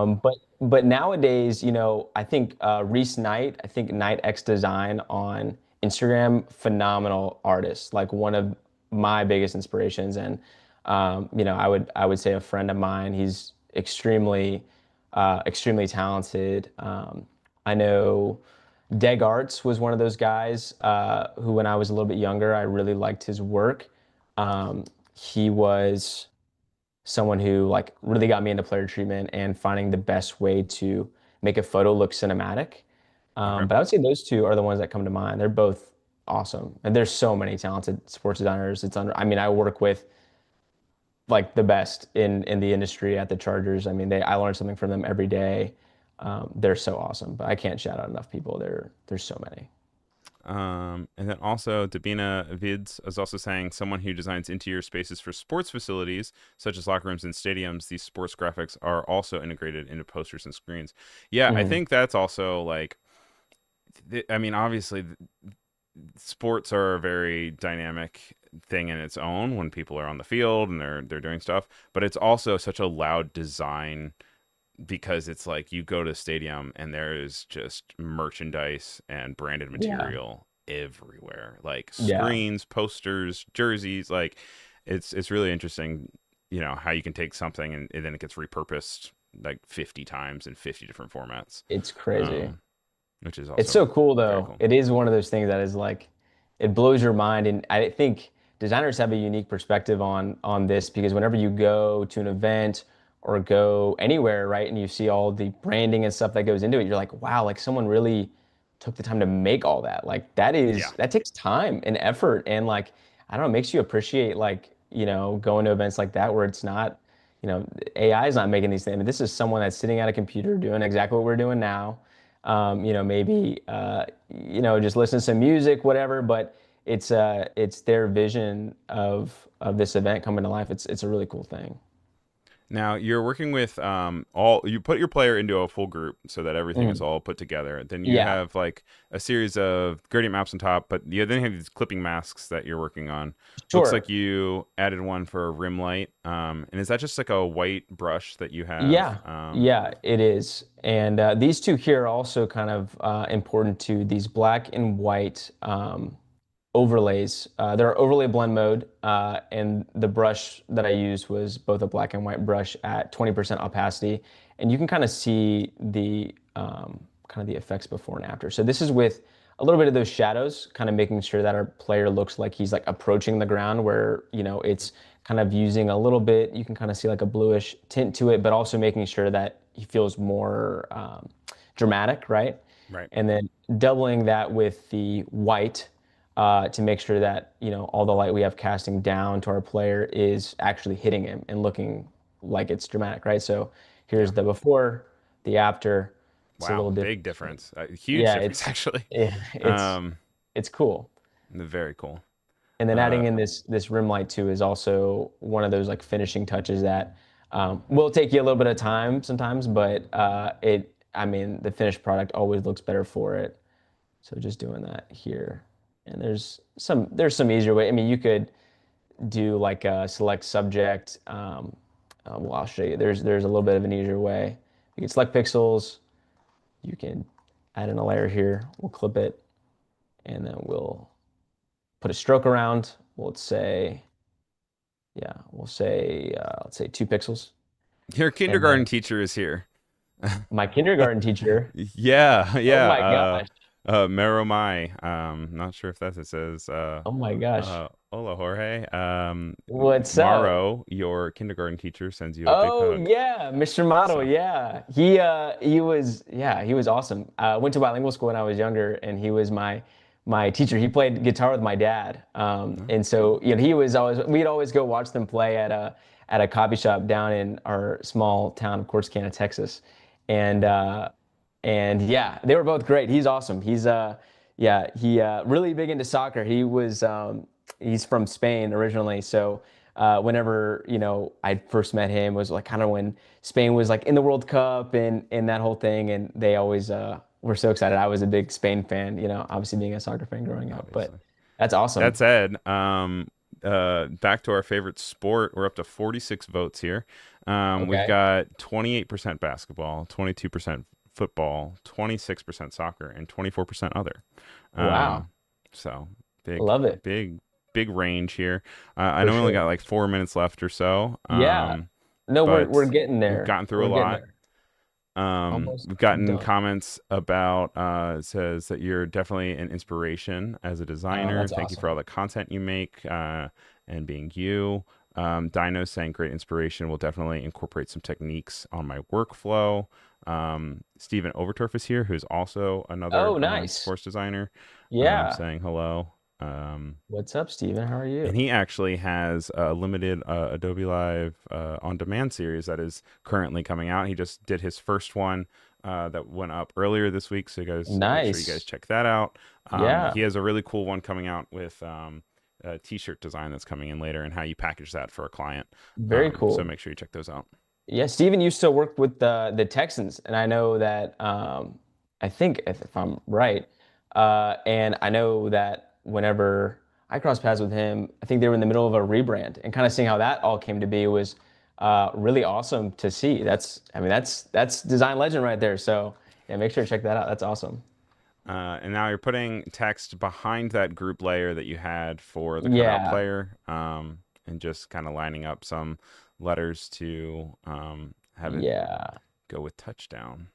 But nowadays, I think Reese Knight, I think Knight X Design on Instagram, phenomenal artist, like one of my biggest inspirations. And I would say a friend of mine. He's extremely talented. I know Deg Arts was one of those guys who, when I was a little bit younger, I really liked his work. He was someone who like really got me into player treatment and finding the best way to make a photo look cinematic. Okay. But I would say those two are the ones that come to mind. They're both awesome, and there's so many talented sports designers. It's under. I mean, I work with like the best in the industry at the Chargers. I mean, I learn something from them every day. They're so awesome, but I can't shout out enough people. There's so many. And then also Dabina Vids is also saying someone who designs interior spaces for sports facilities such as locker rooms and stadiums. These sports graphics are also integrated into posters and screens. Yeah, I Mhm. think that's also like, I mean, obviously, sports are a very dynamic thing in its own when people are on the field and they're doing stuff, but it's also such a loud design because it's like you go to a stadium and there is just merchandise and branded Yeah. material everywhere, like Yeah. screens, posters, jerseys. Like it's really interesting, how you can take something and then it gets repurposed like 50 times in 50 different formats, It's crazy. um, which is It's also so cool very though. cool. It is one of those things that is like it blows your mind, and I think designers have a unique perspective on this because whenever you go to an event or go anywhere, right, and you see all the branding and stuff that goes into it, you're like, wow, like someone really took the time to make all that. Like Yeah. that takes time and effort, and like I don't know, it makes you appreciate like, going to events like that where it's not, AI is not making these things. I mean, this is someone that's sitting at a computer doing exactly what we're doing now, maybe just listen to some music, whatever. But it's their vision of this event coming to life. It's a really cool thing. Now you're working with all you put your player into a full group so that everything is Mhm. all put together. Then you Yeah, have like a series of gradient maps on top, but you then have these clipping masks that you're working on. Looks like sure. you added one for a rim light. And is that just like a white brush that you have? Yeah, yeah, it is. And these two here are also kind of important to these black and white overlays. They're overlay blend mode, and the brush that I used was both a black and white brush at 20% opacity, and you can kind of see the kind of the effects before and after. So this is with a little bit of those shadows, kind of making sure that our player looks like he's like approaching the ground, where it's kind of using a little bit. You can kind of see like a bluish tint to it, but also making sure that he feels more dramatic, right? Right. And then doubling that with the white to make sure that all the light we have casting down to our player is actually hitting him and looking like it's dramatic, right? So Yeah. here's the before, the after. It's a Wow. little Big different. difference. Huge Yeah, difference actually. yeah, Um, it's cool. very cool. And then Uh, adding in this rim light too is also one of those like finishing touches that will take you a little bit of time sometimes, but I mean, the finished product always looks better for it. So just doing that here. And there's some easier way. I mean, you could do like a select subject. Well, I'll show you. There's a little bit of an easier way. You can select pixels. You can add in a layer here. We'll clip it, and then we'll put a stroke around. Let's say, yeah, let's say 2 pixels. your And then kindergarten teacher is here. my kindergarten teacher. Yeah, Oh yeah. my gosh. Meromai. Not sure if that's it says. Oh my gosh. Hola, Jorge. What's up? Maro, your kindergarten teacher, sends you a big Oh hug. yeah, Mr. Model. So, Yeah, he was awesome. Went to bilingual school when I was younger, and he was my teacher. He played guitar with my dad, no, and so he was always we'd always go watch them play at a coffee shop down in our small town of Corsicana, Texas, and yeah, they were both great. He's awesome. He really big into soccer. He's from Spain originally, so whenever I first met him was like kind of when Spain was like in the World Cup and that whole thing, and they always were so excited. I was a big Spain fan, obviously being a soccer fan growing up, but obviously. that's That awesome. said, back to our favorite sport. We're up to 46 votes here. We've Okay. got 28% basketball, 22% football, 26% soccer, and 24% other. Wow. Um, so big, Love it. big, big range here. I For know we only sure. got like 4 minutes left or so, Yeah. No, we're but getting we've there. gotten through a We're getting lot. there. We've Almost gotten done. comments about it says that you're definitely an inspiration as a Oh, designer. that's Thank you for all awesome. the content you make and being you. Dino saying great inspiration. Will definitely incorporate some techniques on my workflow. Stephen Overturf is here, who's also another Oh, nice. sports designer, Yeah. saying hello. Um, What's up, Steven? How are and you? he actually has a limited Adobe Live on demand series that is currently coming out. He just did his first one that went up earlier this week. So you guys make sure you guys Nice. check that out. Yeah. He has a really cool one coming out with a t-shirt design that's coming in later and how you package that for a client. Very So cool. make sure you check those out. Yeah, Steven used to work with the Texans, and I know that I think if I'm right, and I know that whenever I crossed paths with him, I think they were in the middle of a rebrand, and kind of seeing how that all came to be was really awesome to see. I mean, that's design legend right there. So yeah, make sure to check that out. That's awesome. And now you're putting text behind that group layer that you had for the cutout Yeah, player, and just kind of lining up some letters to have it yeah, go with touchdown.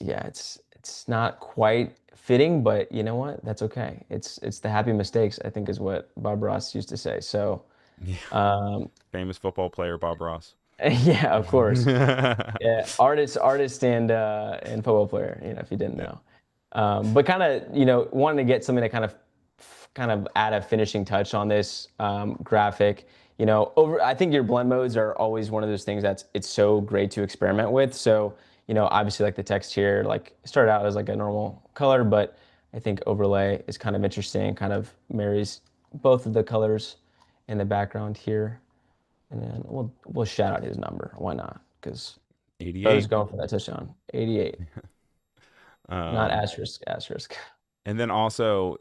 yeah. It's not quite fitting, but you know what? That's okay. It's the happy mistakes, I think, is what Bob Ross used to say. So. Yeah, Um, famous football player Bob Ross. yeah, of course. Yeah. Yeah, artist and football player. If you didn't know, but kind of wanting to get something to kind of add a finishing touch on this graphic. I think your blend modes are always one of those things it's so great to experiment with. So obviously like the text here, like started out as like a normal color, but I think overlay is kind of interesting. Kind of marries both of the colors in the background here. And then we'll shout out his number. Why not? Because bro's 88. going for that touchdown. 88. Not Um, asterisk, asterisk. and then also,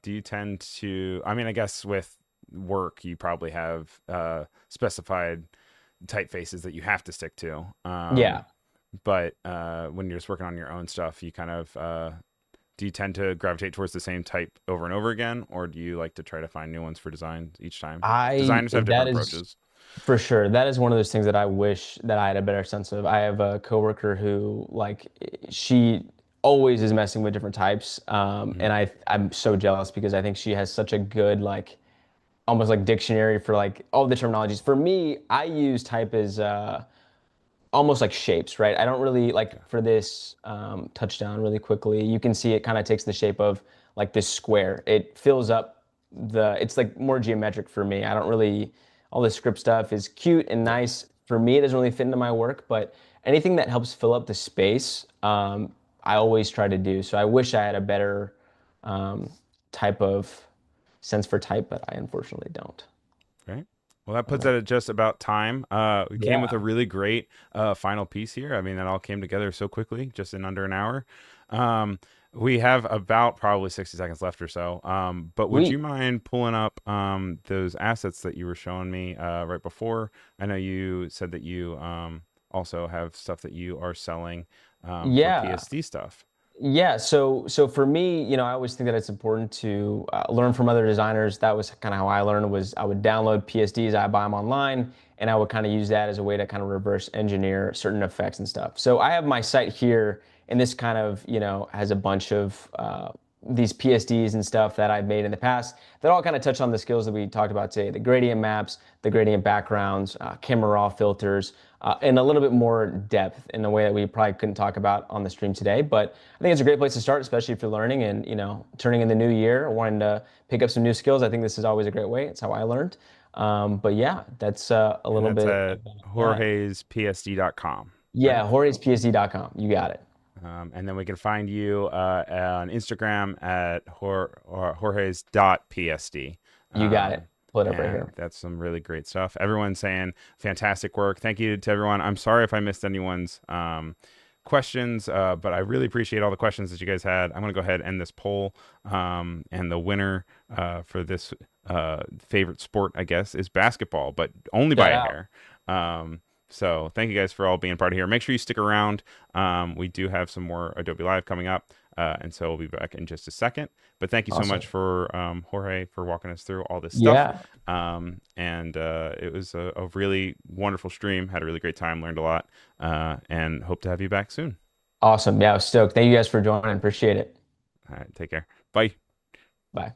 do you tend to, I mean, I guess with work, you probably have specified typefaces that you have to stick to. Yeah. But when you're just working on your own stuff, you kind of, do you tend to gravitate towards the same type over and over again, or do you like to try to find new ones for design each time? Designers have That different is approaches. for sure. That is one of those things that I wish that I had a better sense of. I have a coworker who, like, she always is messing with different types. Hmm. And I'm so jealous because I think she has such a good, like, almost like dictionary for like all the terminologies. For me, I use type as almost like shapes, right? I don't really Okay. like for this touchdown really quickly. You can see it kind of takes the shape of like this square. It fills up it's like more geometric for me. I don't really, all the script stuff is cute and Yeah. nice. For me, it doesn't really fit into my work, but anything that helps fill up the space, I always try to do. So I wish I had a better um, type of sense for type, but I unfortunately don't. Right. Well, that All puts right. it at just about time. We came with Yeah. a really great final piece here. I mean, that all came together so quickly, just in under an hour. We have about probably 60 seconds left or so. But would you Sweet. mind pulling up those assets that you were showing me right before? I know you said that you also have stuff that you are selling for Yeah. PSD stuff. Yeah, so for me, I always think that it's important to learn from other designers. That was kind of how I learned was I would download PSDs, I buy them online, and I would kind of use that as a way to kind of reverse engineer certain effects and stuff. So I have my site here, and this kind of, has a bunch of these PSDs and stuff that I've made in the past that all kind of touch on the skills that we talked about today, the gradient maps, the gradient backgrounds, camera raw filters, and a little bit more depth in a way that we probably couldn't talk about on the stream today. But I think it's a great place to start, especially if you're learning and turning in the new year, wanting to pick up some new skills. I think this is always a great way. It's how I learned. But yeah, that's a And little that's bit at about that. jorgespsd.com, right? Yeah, jorgespsd.com. You got it. And then we can find you on Instagram at jorges.psd. You got it. Um, Pull it up right and here. that's some really great stuff. Everyone's saying fantastic work. Thank you to everyone. I'm sorry if I missed anyone's questions, but I really appreciate all the questions that you guys had. I'm going to go ahead and end this poll. And the winner for this favorite sport, I guess, is basketball, but only by Shout a out. hair. So thank you guys for all being part of here. Make sure you stick around. We do have some more Adobe Live coming up. And so we'll be back in just a second. But thank you so much Awesome. for Jorge for walking us through all this stuff. Yeah. And it was a really wonderful stream. Had a really great time, learned a lot, and hope to have you back soon. Awesome. Yeah, I was stoked. Thank you guys for joining. Appreciate it. All right, take care. Bye. Bye.